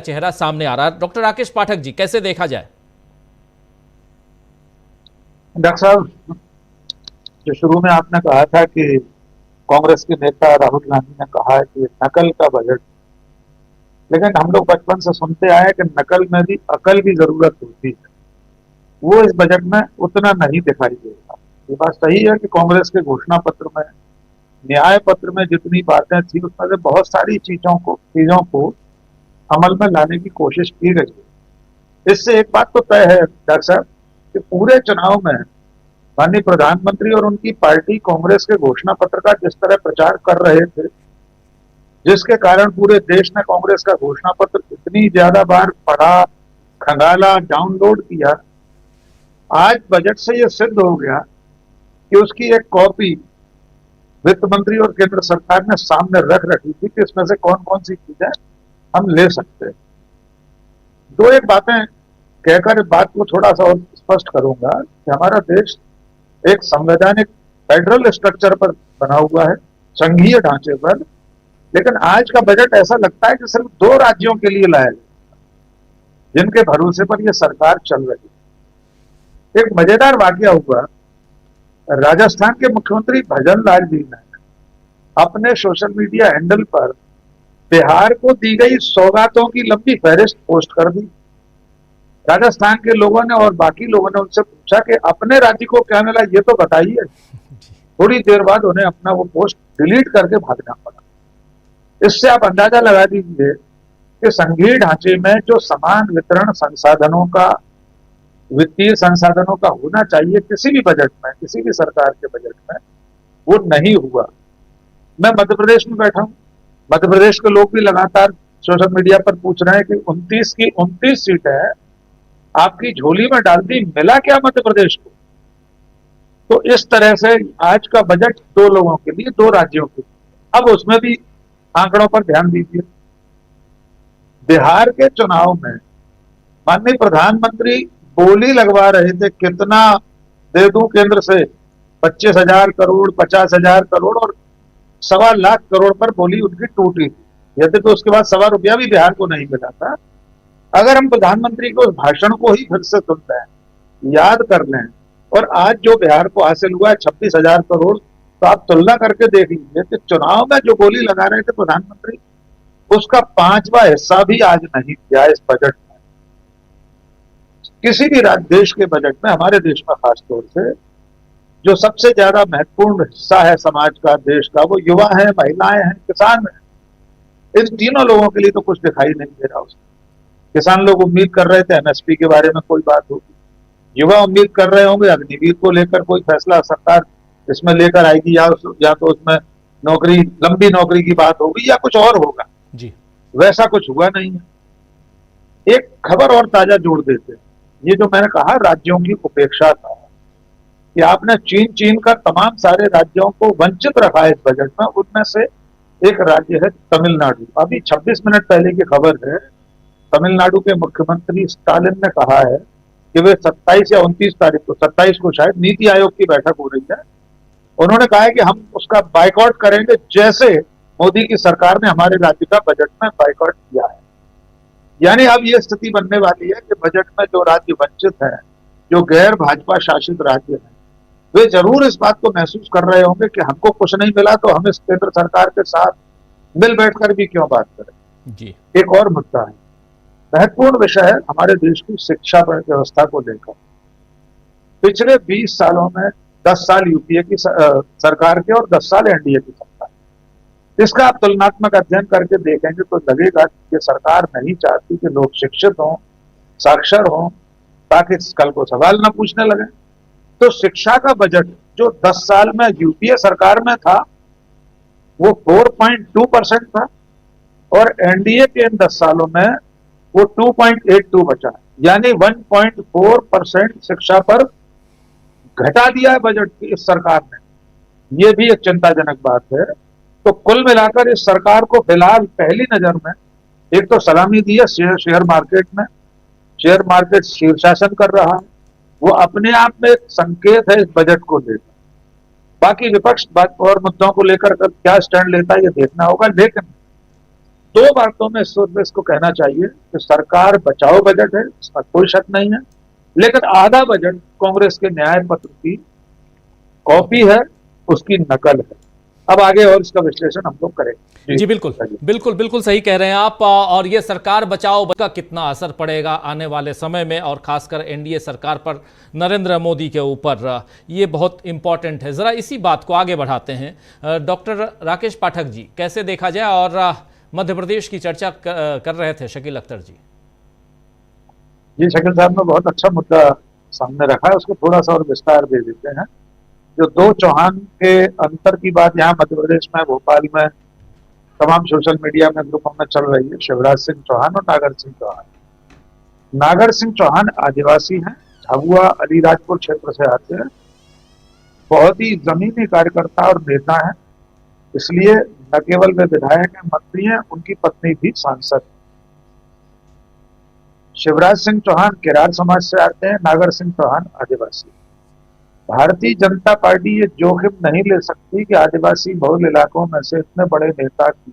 चेहरा सामने आ रहा है। डॉक्टर राकेश पाठक जी, कैसे देखा जाए? डॉक्टर साहब, जो शुरू में आपने कहा था कि कांग्रेस के नेता राहुल गांधी ने कहा है कि ये नकल का बजट, लेकिन हम लोग बचपन से सुनते आए कि नकल में भी अकल की जरूरत होती है। वो इस बजट में उतना नहीं दिखाई देगा। ये बात सही है कि कांग्रेस के घोषणा पत्र में, न्याय पत्र में जितनी बातें थी उसमें से बहुत सारी चीजों को अमल में लाने की कोशिश की गई है। इससे एक बात तो तय है डॉक्टर साहब कि पूरे चुनाव में माननीय प्रधानमंत्री और उनकी पार्टी कांग्रेस के घोषणा पत्र का जिस तरह प्रचार कर रहे थे, जिसके कारण पूरे देश ने कांग्रेस का घोषणा पत्र इतनी ज्यादा बार पढ़ा, खंगाला, डाउनलोड किया, आज बजट से यह सिद्ध हो गया कि उसकी एक कॉपी वित्त मंत्री और केंद्र सरकार ने सामने रख रखी थी कि इसमें से कौन कौन सी चीजें हम ले सकते हैं। दो एक बातें कहकर इस बात को थोड़ा सा और स्पष्ट करूंगा कि हमारा देश एक संवैधानिक फेडरल स्ट्रक्चर पर बना हुआ है, संघीय ढांचे पर, लेकिन आज का बजट ऐसा लगता है कि सिर्फ 2 राज्यों के लिए लाया गया, जिनके भरोसे पर यह सरकार चल रही है। एक मजेदार वाकया हुआ, राजस्थान के मुख्यमंत्री भजन लाल जी ने अपने सोशल मीडिया हैंडल पर बिहार को दी गई सौगातों की लंबी फहरिस्त पोस्ट कर दी। राजस्थान के लोगों ने और बाकी लोगों ने उनसे पूछा कि अपने राज्य को क्या मिला, ये तो बताइए। थोड़ी देर बाद उन्हें अपना वो पोस्ट डिलीट करके भागना पड़ा। इससे आप अंदाजा लगा दीजिए कि संघीय ढांचे में जो समान वितरण संसाधनों का, वित्तीय संसाधनों का होना चाहिए किसी भी बजट में, किसी भी सरकार के बजट में, वो नहीं हुआ। मैं मध्य प्रदेश में बैठा हूं, मध्य प्रदेश के लोग भी लगातार सोशल मीडिया पर पूछ रहे हैं कि 29 की 29 सीटें आपकी झोली में डाल दी, मिला क्या मध्य प्रदेश को? तो इस तरह से आज का बजट 2 लोगों के लिए, 2 राज्यों के लिए। अब उसमें भी आंकड़ों पर ध्यान दीजिए। बिहार के चुनाव में माननीय प्रधानमंत्री बोली लगवा रहे थे, कितना दे दूं केंद्र से, 25,000 करोड़, 50,000 करोड़ और 1.25 लाख करोड़ पर बोली उनकी टूटी थी। यद्यपि उसके बाद 1.25 रुपया भी बिहार को नहीं मिला था। अगर हम प्रधानमंत्री के उस भाषण को ही फिर से सुन लें, याद कर लें, और आज जो बिहार को हासिल हुआ है 26,000 करोड़, तो आप तुलना करके देख लीजिए कि चुनाव में जो बोली लगा रहे थे प्रधानमंत्री, उसका 5वां हिस्सा भी आज नहीं दिया इस बजट में। किसी भी देश के बजट में, हमारे देश में खासतौर से, जो सबसे ज्यादा महत्वपूर्ण हिस्सा है समाज का, देश का, वो युवा है, महिलाएं हैं, किसान है। इन तीनों लोगों के लिए तो कुछ दिखाई नहीं दे रहा उसमें। किसान लोग उम्मीद कर रहे थे एमएसपी के बारे में कोई बात होगी, युवा उम्मीद कर रहे होंगे अग्निवीर को लेकर कोई फैसला सरकार इसमें लेकर आएगी, या तो उसमें नौकरी, लंबी नौकरी की बात होगी, या कुछ और होगा जी। वैसा कुछ हुआ नहीं है। एक खबर और ताजा जोड़ देते हैं, ये जो मैंने कहा राज्यों की उपेक्षा था कि आपने चीन कर तमाम सारे राज्यों को वंचित रखा है इस बजट में। उनमें से एक राज्य है तमिलनाडु। अभी 26 मिनट पहले की खबर है, तमिलनाडु के मुख्यमंत्री स्टालिन ने कहा है कि वे 27 या 29 तारीख को, 27 को शायद, नीति आयोग की बैठक हो रही है। उन्होंने कहा है कि हम उसका बाइकआउट करेंगे, जैसे मोदी की सरकार ने हमारे राज्य का बजट में बाइकआउट किया है। यानी अब यह स्थिति बनने वाली है कि बजट में जो राज्य वंचित हैं, जो गैर भाजपा शासित राज्य हैं, वे जरूर इस बात को महसूस कर रहे होंगे कि हमको कुछ नहीं मिला तो हम इस केंद्र सरकार के साथ मिल बैठकर भी क्यों बात करें। जी। एक और मुद्दा है, महत्वपूर्ण विषय है हमारे देश की शिक्षा व्यवस्था को लेकर। पिछले 20 सालों में 10 साल यूपीए की सरकार के और 10 साल एनडीए की सरकार, इसका आप तुलनात्मक अध्ययन करके देखेंगे तो लगेगा कि ये सरकार नहीं चाहती कि लोग शिक्षित हों, साक्षर हों, ताकि कल को सवाल न पूछने लगे। तो शिक्षा का बजट जो 10 साल में यूपीए सरकार में था वो 4.2% था, और एनडीए के इन 10 सालों में वो 2.82 बचा, यानी 1.4% शिक्षा पर घटा दिया है बजट की इस सरकार ने। ये भी एक चिंताजनक बात है। तो कुल मिलाकर इस सरकार को फिलहाल पहली नजर में एक तो सलामी दी है शेयर मार्केट में, शेयर मार्केट शीर्षासन कर रहा है, वो अपने आप में एक संकेत है इस बजट को लेकर। बाकी विपक्ष बात और मुद्दों को लेकर क्या स्टैंड लेता है ये देखना होगा। लेकिन दो बातों में इसको कहना चाहिए कि सरकार बचाओ बजट है, इसका कोई शक नहीं है, लेकिन आधा बजट कांग्रेस के न्याय पत्र की कॉपी है, उसकी नकल है। अब आगे और इसका विश्लेषण हम लोग करेंगे। जी बिल्कुल बिल्कुल बिल्कुल सही कह रहे हैं आप। और ये सरकार बचाओ का कितना असर पड़ेगा आने वाले समय में, और खासकर एनडीए सरकार पर, नरेंद्र मोदी के ऊपर, ये बहुत इंपॉर्टेंट है। ज़रा इसी बात को आगे बढ़ाते हैं। डॉक्टर राकेश पाठक जी, कैसे देखा जाए, और मध्य प्रदेश की चर्चा कर रहे थे शकील अख्तर जी। जी शकील साहब ने बहुत अच्छा मुद्दा सामने रखा है, उसको थोड़ा सा और विस्तार दे देते हैं। जो दो चौहान के अंतर की बात यहाँ मध्य प्रदेश में, भोपाल में, तमाम सोशल मीडिया में, ग्रुपों में चल रही है, शिवराज सिंह चौहान और नागर सिंह चौहान। नागर सिंह चौहान आदिवासी हैं, झाबुआ अलीराजपुर क्षेत्र से आते हैं, बहुत ही जमीनी कार्यकर्ता और नेता हैं। इसलिए न केवल वे विधायक हैं, मंत्री हैं, उनकी पत्नी भी सांसद है। शिवराज सिंह चौहान किरार समाज से आते हैं, नागर सिंह चौहान आदिवासी। भारतीय जनता पार्टी ये जोखिम नहीं ले सकती कि आदिवासी बहुल इलाकों में से इतने बड़े नेता की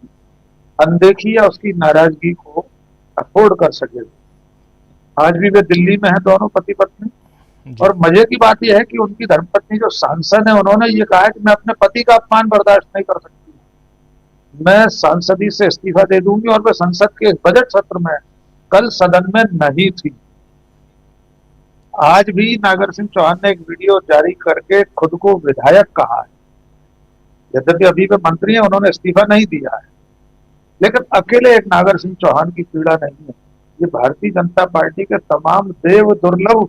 अनदेखी या उसकी नाराजगी को अफोर्ड कर सके। आज भी वे दिल्ली में है, दोनों पति पत्नी, और मजे की बात यह है कि उनकी धर्मपत्नी जो सांसद है, उन्होंने ये कहा है कि मैं अपने पति का अपमान बर्दाश्त नहीं कर सकती, मैं सांसदी से इस्तीफा दे दूंगी। और वे संसद के बजट सत्र में कल सदन में नहीं थी। आज भी नागर सिंह चौहान ने एक वीडियो जारी करके खुद को विधायक कहा है, यद्यपि अभी वे मंत्री हैं, उन्होंने इस्तीफा नहीं दिया है। लेकिन अकेले एक नागर सिंह चौहान की पीड़ा नहीं है, ये भारतीय जनता पार्टी के तमाम देव दुर्लभ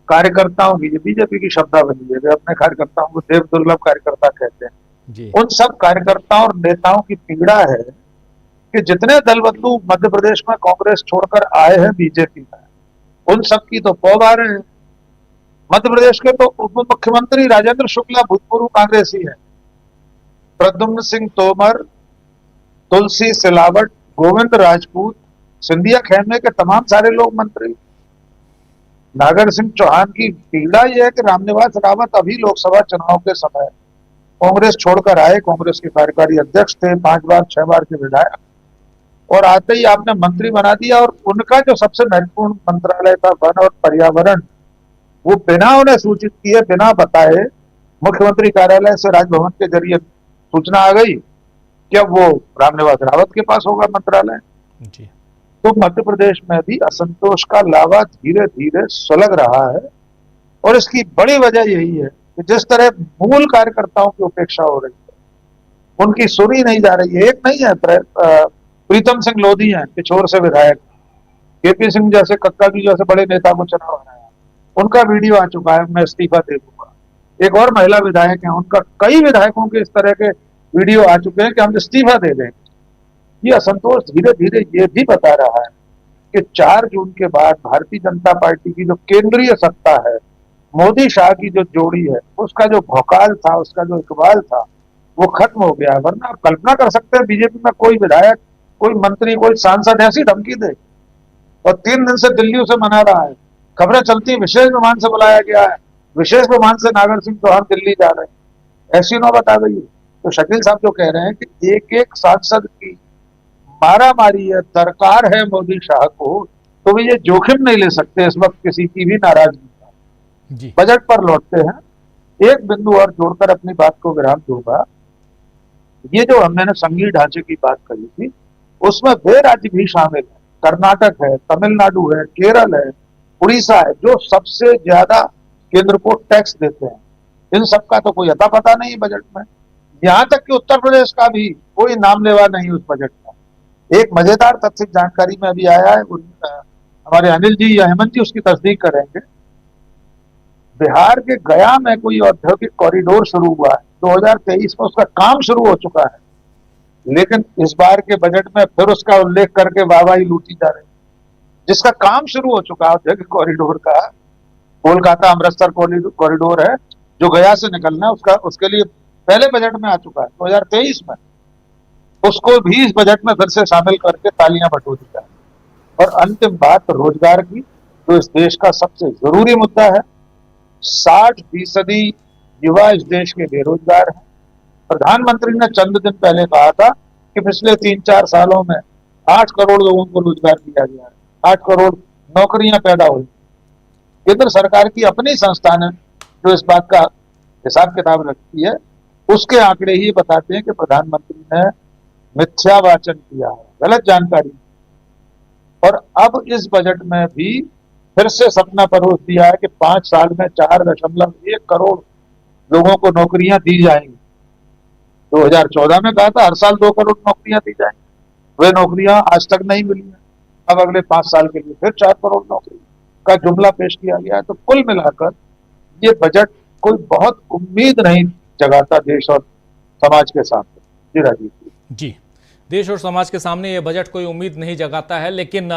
कार्यकर्ताओं की, ये बीजेपी की शब्दावली है, वे अपने कार्यकर्ताओं को देव दुर्लभ कार्यकर्ता कहते हैं, उन सब कार्यकर्ताओं और नेताओं की पीड़ा है कि जितने दल बदलू मध्य प्रदेश में कांग्रेस छोड़कर आए हैं बीजेपी में, उन सब की तो पौवार है। मध्य प्रदेश के तो उप मुख्यमंत्री राजेंद्र शुक्ला भूतपूर्व कांग्रेसी है, प्रद्युम्न सिंह तोमर, तुलसी सिलावट, गोविंद राजपूत, सिंधिया खेमे के तमाम सारे लोग मंत्री। नागर सिंह चौहान की पीड़ा यह है कि रामनिवास रावत अभी लोकसभा चुनाव के समय कांग्रेस छोड़कर आए, कांग्रेस के कार्यकारी अध्यक्ष थे, 5 बार 6 बार के विधायक, और आते ही आपने मंत्री बना दिया। और उनका जो सबसे महत्वपूर्ण मंत्रालय था, वन और पर्यावरण, वो बिना उन्हें सूचित किए, बिना बताए, मुख्यमंत्री कार्यालय से राजभवन के जरिए सूचना आ गई कि अब वो रामनिवास रावत के पास होगा मंत्रालय। तो मध्य प्रदेश में भी असंतोष का लावा धीरे धीरे सुलग रहा है, और इसकी बड़ी वजह यही है कि जिस तरह मूल कार्यकर्ताओं की उपेक्षा हो रही है, उनकी सुनी नहीं जा रही है। एक नहीं है, प्रीतम सिंह लोधी हैं, पिछोर से विधायक, केपी सिंह जैसे, कक्का जी जैसे बड़े नेता को चुनाव हराया, उनका वीडियो आ चुका है, मैं इस्तीफा दे दूंगा। एक और महिला विधायक है, उनका कई विधायकों के इस तरह के वीडियो आ चुके हैं कि हम इस्तीफा दे देंगे। ये असंतोष धीरे धीरे ये भी बता रहा है कि 4 जून के बाद भारतीय जनता पार्टी की जो केंद्रीय सत्ता है, मोदी शाह की जो जोड़ी है, उसका जो भौकाल था, उसका जो इकबाल था, वो खत्म हो गया। वरना आप कल्पना कर सकते हैं, बीजेपी में कोई विधायक, कोई मंत्री, कोई सांसद ऐसी धमकी दे, और 3 दिन से दिल्ली उसे मना रहा है, खबरें चलती, विशेष विमान से बुलाया गया है, विशेष विमान से नागर सिंह चौहान दिल्ली जा रहे हैं, ऐसी नौबत आ गई है। तो शकील साहब जो कह रहे हैं कि एक एक सांसद की मारा मारी है, दरकार है मोदी शाह को, तो वे ये जोखिम नहीं ले सकते इस वक्त किसी की भी नाराजगी का। बजट पर लौटते हैं, एक बिंदु और जोड़कर अपनी बात को विराम दूंगा। ये जो मैंने संघीय ढांचे की बात कही थी, उसमें वे राज्य भी शामिल है, कर्नाटक है, तमिलनाडु है, केरल है, उड़ीसा है, जो सबसे ज्यादा केंद्र को टैक्स देते हैं। इन सबका तो कोई अता पता नहीं बजट में, यहां तक कि उत्तर प्रदेश का भी कोई नाम लेवा नहीं उस बजट में। एक मजेदार तथ्य जानकारी में अभी आया है, हमारे अनिल जी या हेमंत जी उसकी तस्दीक करेंगे। बिहार के गया में कोई औद्योगिक कॉरिडोर शुरू हुआ है, 2023 में उसका काम शुरू हो चुका है, लेकिन इस बार के बजट में फिर उसका उल्लेख करके वाहवाही लूटी जा रही है। जिसका काम शुरू हो चुका है औद्योगिक कॉरिडोर का, कोलकाता अमृतसर कॉरिडोर है जो गया से निकलना है, उसके लिए पहले बजट में आ चुका है 2023 में, उसको भी इस बजट में फिर से शामिल करके तालियां बटो दी जाए। और अंतिम बात रोजगार की, जो इस देश का सबसे जरूरी मुद्दा है। 60% युवा इस देश के बेरोजगार हैं। प्रधानमंत्री ने चंद दिन पहले कहा था कि पिछले 3-4 सालों में 8 करोड़ लोगों को रोजगार दिया गया है, 8 करोड़ नौकरियां पैदा हुई। केंद्र सरकार की अपनी संस्थान है जो इस बात का हिसाब किताब रखती है, उसके आंकड़े ही बताते हैं कि प्रधानमंत्री ने मिथ्या वाचन किया है, गलत जानकारी। और अब इस बजट में भी फिर से सपना परोस दिया है कि 5 साल में 4.1 करोड़ लोगों को नौकरियां दी जाएंगी। 2014 में कहा था हर साल 2 करोड़ नौकरियां दी जाएंगी, वे नौकरियां आज तक नहीं मिली हैं। अब अगले 5 साल के लिए फिर 4 करोड़ नौकरी का जुमला पेश किया गया है। तो कुल मिलाकर ये बजट कोई बहुत उम्मीद नहीं जगाता देश और समाज के सामने। जी राजीव जी। जी, देश और समाज के सामने ये बजट कोई उम्मीद नहीं जगाता है, लेकिन